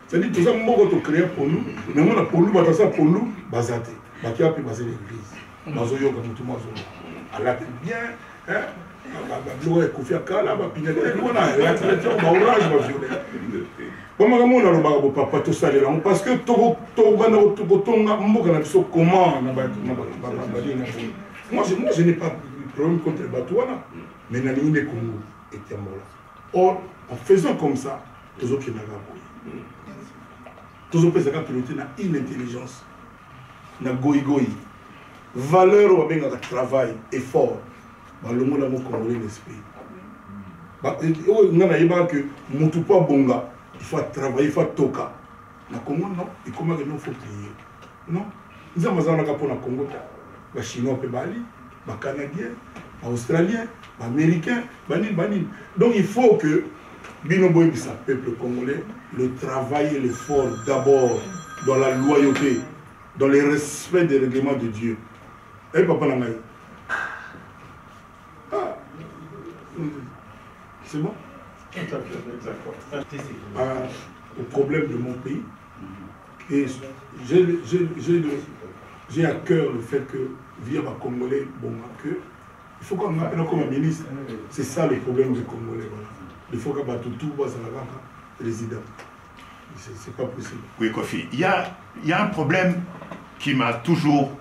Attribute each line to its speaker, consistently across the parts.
Speaker 1: C'est-à-dire tout ça, moi, quand créé pour nous, mais moi, pour nous, ça pour nous, basaté. Qui a pu baser l'église. Mazoyo, comme tout le monde. Elle a bien, hein? Elle Kofi Akala, Pinette, on a la tradition, orange, violet. Comment on a le papa tout ça, parce que tout comment moi, je n'ai pas de problème contre les Batouana, mais Nani ne Congo était mort. Or, en faisant comme ça, tous autres qui n'ont pas tous autres qui ont une intelligence, na goï. Valeur ou bien travail, effort, le monde a congolais l'esprit. On a que Moutoupa Bonga, il faut travailler, il faut toka. Na Congo, non, et comment il faut payer. Non, nous avons un pour le Congo, les Chinois, les Bali, les Canadiens, les Australiens, les Américains, les donc il faut que Binoboy, le peuple congolais, le travail et l'effort d'abord dans la loyauté, dans le respect des règlements de Dieu. Et papa Nangaï. Ah, c'est bon? Au problème de mon pays, et j'ai à cœur le fait que, via ma Congolais, bon, que, il faut qu'on m'appelle comme un ministre. C'est ça le problème des Congolais. Voilà. Il faut qu'on batte tout bas à la résident. C'est pas possible.
Speaker 2: Oui, Kofi, il y a un problème qui m'a toujours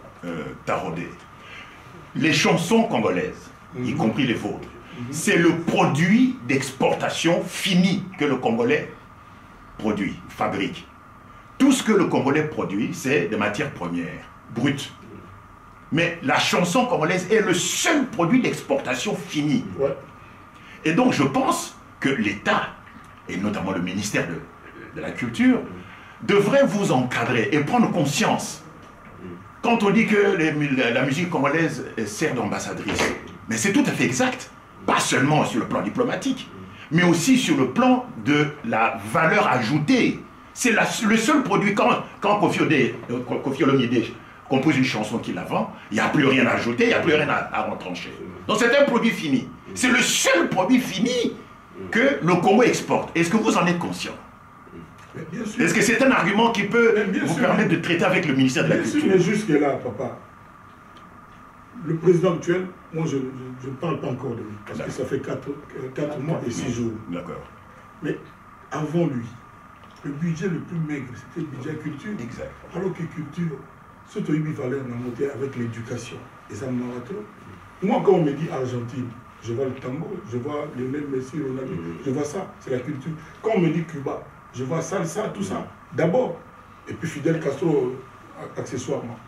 Speaker 2: taraudé. Les chansons congolaises, y compris les vôtres, c'est le produit d'exportation fini que le Congolais produit, fabrique. Tout ce que le Congolais produit, c'est des matières premières, brutes. Mais la chanson congolaise est le seul produit d'exportation fini.
Speaker 1: Ouais.
Speaker 2: Et donc je pense que l'État, et notamment le ministère de la Culture, devrait vous encadrer et prendre conscience. Quand on dit que la musique congolaise sert d'ambassadrice, mais c'est tout à fait exact. Pas seulement sur le plan diplomatique, mais aussi sur le plan de la valeur ajoutée. C'est le seul produit, quand Kofi Olomide compose une chanson qu'il la vend, il n'y a plus rien à ajouter, il n'y a plus rien à retrancher. Donc c'est un produit fini. C'est le seul produit fini que le Congo exporte. Est-ce que vous en êtes conscient? Est-ce que c'est un argument qui peut vous permettre de traiter avec le ministère de la Culture?
Speaker 1: Mais jusque-là, papa, le président actuel, moi je ne parle pas encore de lui, parce que ça fait 4 mois et 6 jours.
Speaker 2: D'accord.
Speaker 1: Mais avant lui, le budget le plus maigre, c'était le budget culture.
Speaker 2: Exact.
Speaker 1: Alors que culture, surtout il valeur n'a monté avec l'éducation. Et ça me marre trop. Moi, quand on me dit Argentine, je vois le tango, je vois Lionel Messi, Ronaldo, je vois ça, c'est la culture. Quand on me dit Cuba, je vois salsa, tout ça, d'abord. Et puis Fidel Castro, accessoirement.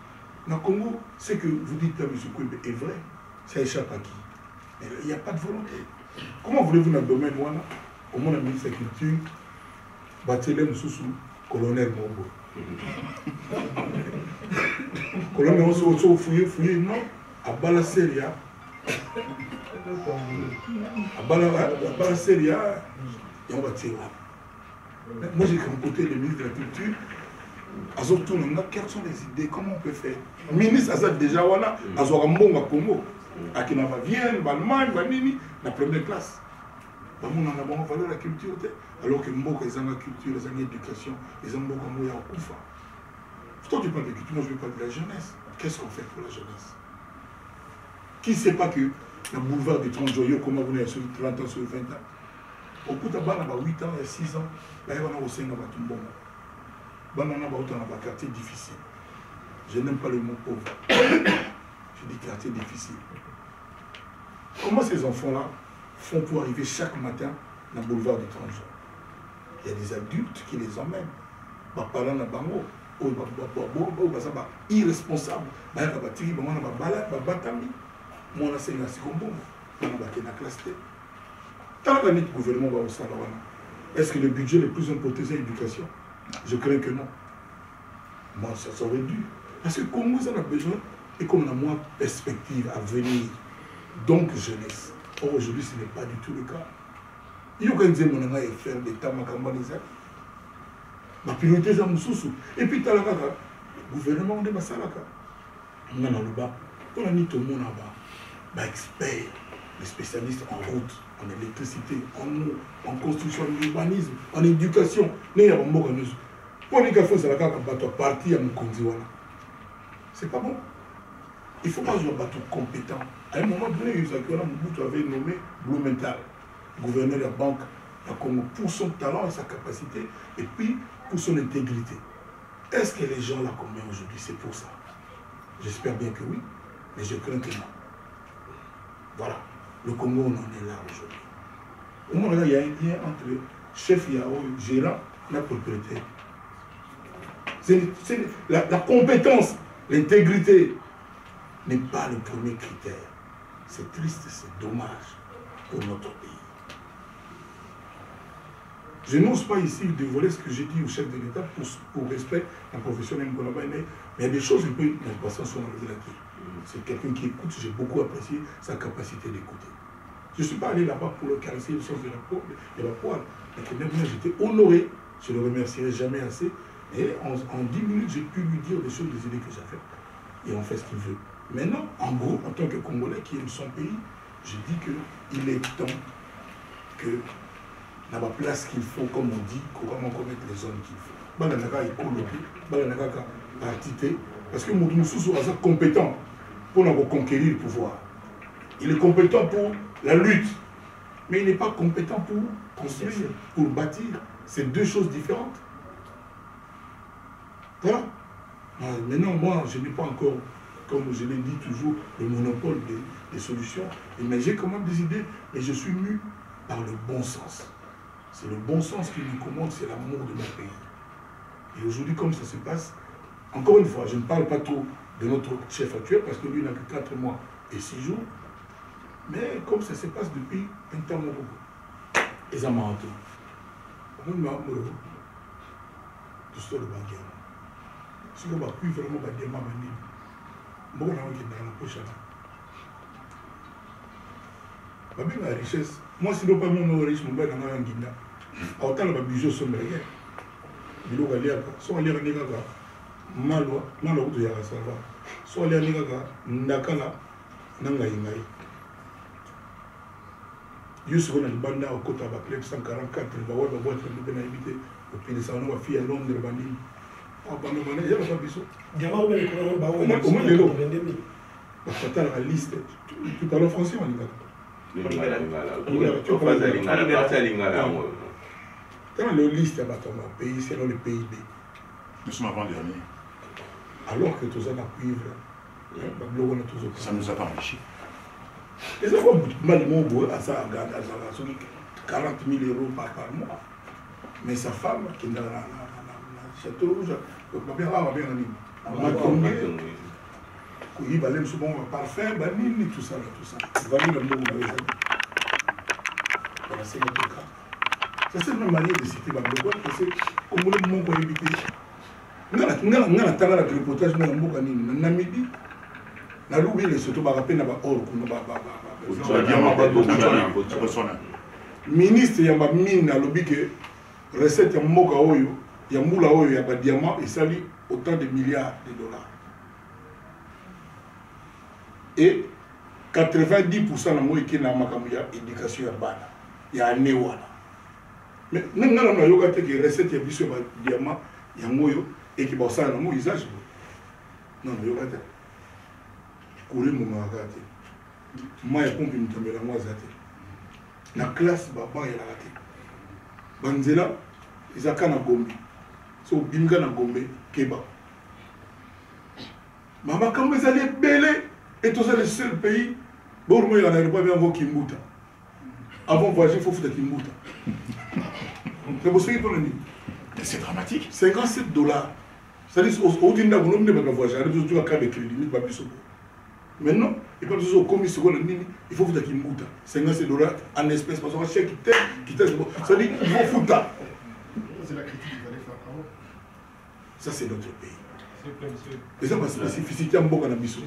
Speaker 1: Dans le Congo, ce que vous dites à M. Kouébé est vrai. Ça échappe à qui? Mais il n'y a pas de volonté. Comment voulez-vous dans le domaine où au monde a ministre de la Culture, Batelem Soussou, colonel Mombo. Colonel Mombo, fouillé, non? À Balaseria. À Balaseria, il y a un bâtiment. Moi, j'ai rencontré le ministre de la Culture. Quelles sont les idées? Comment on peut faire? Le ministre Azad déjà, voilà, Azorambonga Congo, à Kinava Vienne, Allemagne, la première classe. On a valeur la culture, alors que Mboko, ils ont la culture, ils ont l'éducation, ils ont Mboko Moya Koufa. Toi, tu parles de culture, moi je ne veux pas de la jeunesse. Qu'est-ce qu'on fait pour la jeunesse? Qui ne sait pas que le boulevard des 30 joyaux, comment vous êtes sur 30 ans, sur 20 ans? Au bout de 8 ans et 6 ans, là, il y a aussi un bâtiment. Banana dans un quartier difficile. Je n'aime pas le mot pauvre. Je dis quartier difficile. Comment ces enfants-là font pour arriver chaque matin dans le boulevard du 30 jours? Il y a des adultes qui les emmènent. Parlant de bango, irresponsable. Est-ce que le budget le plus important c'est l'éducation? Je crains que non. Moi, ça aurait dû. Parce que Congo, ça a besoin, et comme on a moins de perspective à venir, donc jeunesse. Or, aujourd'hui, ce n'est pas du tout le cas. Il y a organiser mon amour et faire des tamakambanisac. Ma priorité, c'est Moussoussou. Et puis, tu as le gouvernement de Massalaka. On a dans le bas. On a mis tout le monde là-bas. Experts, les spécialistes en route, en électricité, en eau, en construction, en urbanisme, en éducation. Pour les gars, ça va partir à Mukonziwana. C'est pas bon. Il faut pas jouer à bateau compétent. À un moment donné, Mobutu avait nommé Blumenthal, gouverneur de la banque de Congo, pour son talent et sa capacité, et puis pour son intégrité. Est-ce que les gens là combien aujourd'hui, c'est pour ça? J'espère bien que oui, mais je crains que non. Voilà. Le Congo, on en est là aujourd'hui. Au moment là, il y a un lien entre chef Yao, gérant, la propriétaire. La compétence, l'intégrité n'est pas le premier critère. C'est triste, c'est dommage pour notre pays. Je n'ose pas ici dévoiler ce que j'ai dit au chef de l'État pour respect d'un professionnel, mais il y a des choses qui peuvent passer sur la tête. C'est quelqu'un qui écoute, j'ai beaucoup apprécié sa capacité d'écouter. Je ne suis pas allé là-bas pour le caresser le sens de la poêle. Mais même j'étais honoré, je ne le remercierai jamais assez. Et en 10 minutes, j'ai pu lui dire des choses, des idées que j'ai faites. Et on fait ce qu'il veut. Maintenant, en gros, en tant que Congolais qui aime son pays, je dis qu'il est temps que dans la place qu'il faut, comme on dit, comment commettre les zones qu'il faut. Balanaka est coloqué, Balanaka partité, parce que Moudoussou est compétent pour conquérir le pouvoir. Il est compétent pour la lutte, mais il n'est pas compétent pour construire, pour bâtir. C'est deux choses différentes. Voilà. Maintenant, moi, je n'ai pas encore, comme je l'ai dit toujours, le monopole des solutions. Mais j'ai quand même des idées, et je suis mu par le bon sens. C'est le bon sens qui nous commande, c'est l'amour de notre pays. Et aujourd'hui, comme ça se passe, encore une fois, je ne parle pas trop de notre chef actuel, parce que lui n'a que 4 mois et 6 jours. Mais comme ça se passe depuis un temps, et ça m'a entendu. Tout ça, le baguette. Si on va plus vraiment dire ma manie, moi on a qui dans la poche là. La richesse, moi si l'on pas mon riche, mon père n'a rien guinda. Autant le bijou sombre rien. Il doit aller à soit aller à Nigaga, Malwa, Malwa de Yarasava, soit aller à Nigaga, Nakala, Nangaïngaï. Yusuf on a le banda au côté à Clef 144, il va voir la boîte de pénalité, au pays de sa noix, fille à Londres, le bandit. Il y a pas biso. Au moins les lots. La liste. Tu parles français, on y va. Dans le liste, pays, c'est dans le PIB.
Speaker 2: Nous sommes avant-dernier.
Speaker 1: Alors que tout ça n'a cuivre,
Speaker 2: ça ne nous a pas enrichi.
Speaker 1: Et ça va mal à ça, 40 000 euros par mois. Mais sa femme, qui est dans la château rouge, il va bien il va aller souvent parfum, tout ça, tout ça. Il va aller dans le monde. Voilà, c'est notre cas. Ça, c'est une manière de citer Baglobo, parce que comme le monde qu'on évite, nous avons la reportage dans le Namibie. Nous avons les surtout rappelé or ministre yamba mine a lobby que recette ya mboka oyo ya mbula oyo ya ba diamant et sali autant de milliards de dollars. Et 90% na moi qui na makambo ya éducation ya bana ya newana. Mais nous na yoga te que recette ya biso ba diamant ya ngoyo et qui ba ça na mo usage. Non yoga te. Courir mon magate. Moi ya pompe mtambela moi zate. Na classe baba ya raté. Banzela izaka na Gombe. So binga na Gombe keba. Mama quand vous allez belé et tout ça le seul pays bon moi il en a pas bien avant Kimbuta. Avant voyager il faut foutre Kimbuta. C'est pour ça qu'il donne.
Speaker 2: C'est dramatique.
Speaker 1: $57. C'est-à-dire au dinda vous n'avez pas voyager, vous avez un crédit, pas plus. Maintenant, il faut que vous commissions il faut foutre Kimbuta. $57 en espèces parce que chèque qui t'aide. Ça dit il faut foutre.
Speaker 3: C'est la critique qu'il fallait faire avant.
Speaker 1: Ça c'est notre pays. Et ça, c'est la spécificité en Boka Nabiso.